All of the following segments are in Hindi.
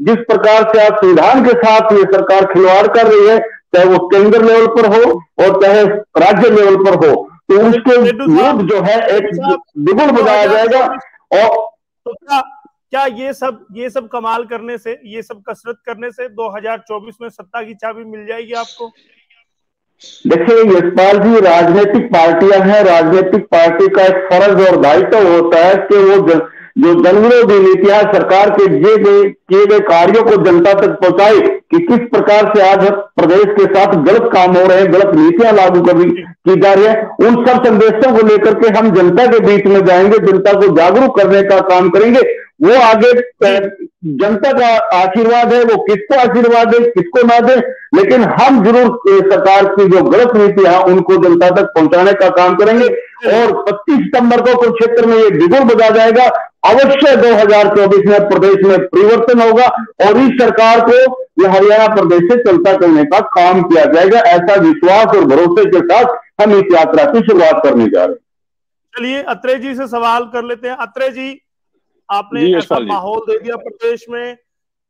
जिस प्रकार से आज संविधान के साथ ये सरकार खिलवाड़ कर रही है, चाहे वो केंद्र लेवल पर हो और चाहे राज्य लेवल पर हो, तो उसके विरुद्ध जो है एक बिगुल बजाया जाएगा। और तो क्या ये सब कमाल करने से, ये सब कसरत करने से 2024 में सत्ता की चाबी मिल जाएगी आपको? देखिए यशपाल जी, राजनीतिक पार्टियां हैं, राजनीतिक पार्टी का एक फर्ज और दायित्व होता है कि वो जो जनविरोधी नीतियां सरकार के किए गए कार्यों को जनता तक पहुंचाए कि किस प्रकार से आज प्रदेश के साथ गलत काम हो रहे हैं, गलत नीतियां लागू की जा रही है। उन सब संदेशों को लेकर के हम जनता के बीच में जाएंगे, जनता को जागरूक करने का काम करेंगे। वो आगे जनता का आशीर्वाद है, वो किसको आशीर्वाद दे किसको ना दे, लेकिन हम जरूर सरकार की जो गलत नीति है उनको जनता तक पहुंचाने का काम करेंगे। और 25 सितंबर को कुरुक्षेत्र में ये बिगुल बजा जाएगा। अवश्य 2024 में प्रदेश में परिवर्तन होगा और इस सरकार को यह हरियाणा प्रदेश से चलता करने का काम किया जाएगा। ऐसा विश्वास और भरोसे के साथ हम इस यात्रा की शुरुआत करने जा रहे हैं। चलिए अत्रे जी से सवाल कर लेते हैं। अत्रे जी, आपने ऐसा माहौल दे दिया प्रदेश में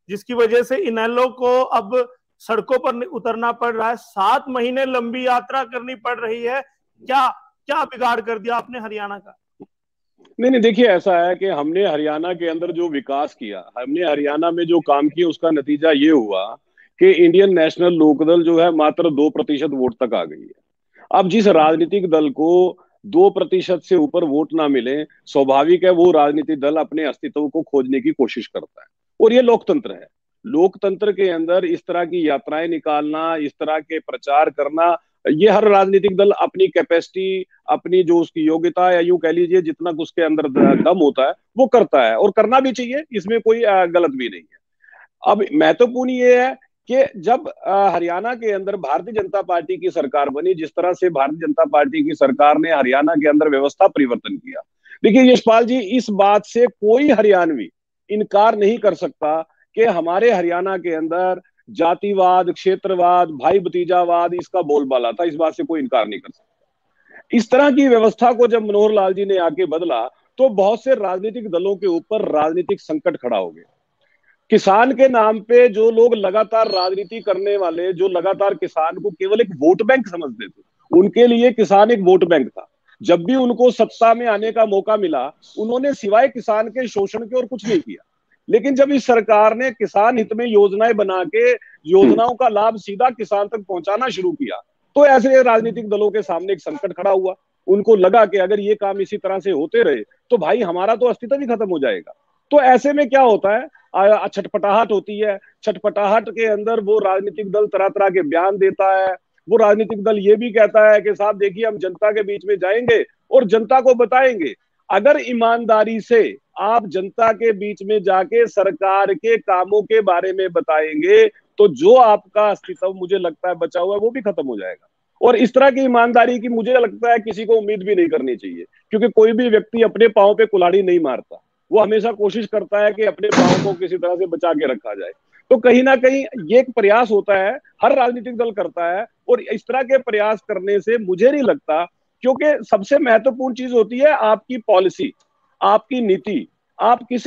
जिसकी वजह से इनेलो को अब सड़कों पर उतरना पड़ रहा है, 7 महीने लंबी यात्रा करनी पड़ रही है। क्या क्या बिगाड़ कर दिया आपने हरियाणा का? नहीं, देखिए ऐसा है कि हमने हरियाणा के अंदर जो विकास किया, हमने हरियाणा में जो काम किया, उसका नतीजा ये हुआ कि इंडियन नेशनल लोकदल जो है मात्र 2% वोट तक आ गई है। अब जिस राजनीतिक दल को 2% से ऊपर वोट ना मिले, स्वाभाविक है वो राजनीतिक दल अपने अस्तित्व को खोजने की कोशिश करता है। और ये लोकतंत्र है। लोकतंत्र के अंदर इस तरह की यात्राएं निकालना, इस तरह के प्रचार करना, ये हर राजनीतिक दल अपनी कैपेसिटी, अपनी जो उसकी योग्यता या यूं कह लीजिए जितना उसके अंदर दम होता है वो करता है, और करना भी चाहिए, इसमें कोई गलत भी नहीं है। अब महत्वपूर्ण ये है कि जब हरियाणा के अंदर भारतीय जनता पार्टी की सरकार बनी, जिस तरह से भारतीय जनता पार्टी की सरकार ने हरियाणा के अंदर व्यवस्था परिवर्तन किया, देखिए यशपाल जी, इस बात से कोई हरियाणवी इनकार नहीं कर सकता कि हमारे हरियाणा के अंदर जातिवाद, क्षेत्रवाद, भाई भतीजावाद इसका बोलबाला था। इस बात से कोई इनकार नहीं कर सकता। इस तरह की व्यवस्था को जब मनोहर लाल जी ने आके बदला तो बहुत से राजनीतिक दलों के ऊपर राजनीतिक संकट खड़ा हो गया। किसान के नाम पे जो लोग लगातार राजनीति करने वाले, जो लगातार किसान को केवल एक वोट बैंक समझते थे, उनके लिए किसान एक वोट बैंक था। जब भी उनको सत्ता में आने का मौका मिला, उन्होंने सिवाय किसान के शोषण के और कुछ नहीं किया। लेकिन जब इस सरकार ने किसान हित में योजनाएं बना के योजनाओं का लाभ सीधा किसान तक पहुंचाना शुरू किया, तो ऐसे राजनीतिक दलों के सामने एक संकट खड़ा हुआ। उनको लगा कि अगर ये काम इसी तरह से होते रहे तो भाई हमारा तो अस्तित्व ही खत्म हो जाएगा। तो ऐसे में क्या होता है, छटपटाहट होती है। छटपटाहट के अंदर वो राजनीतिक दल तरह तरह के बयान देता है। वो राजनीतिक दल ये भी कहता है कि साहब देखिए, हम जनता के बीच में जाएंगे और जनता को बताएंगे। अगर ईमानदारी से आप जनता के बीच में जाके सरकार के कामों के बारे में बताएंगे तो जो आपका अस्तित्व मुझे लगता है बचा हुआ है वो भी खत्म हो जाएगा। और इस तरह की ईमानदारी की मुझे लगता है किसी को उम्मीद भी नहीं करनी चाहिए, क्योंकि कोई भी व्यक्ति अपने पांव पे कुल्हाड़ी नहीं मारता। वो हमेशा कोशिश करता है कि अपने पांव को किसी तरह से बचा के रखा जाए। तो कहीं ना कहीं ये एक प्रयास होता है, हर राजनीतिक दल करता है। और इस तरह के प्रयास करने से मुझे नहीं लगता, क्योंकि सबसे महत्वपूर्ण चीज होती है आपकी पॉलिसी, आपकी नीति, आप किस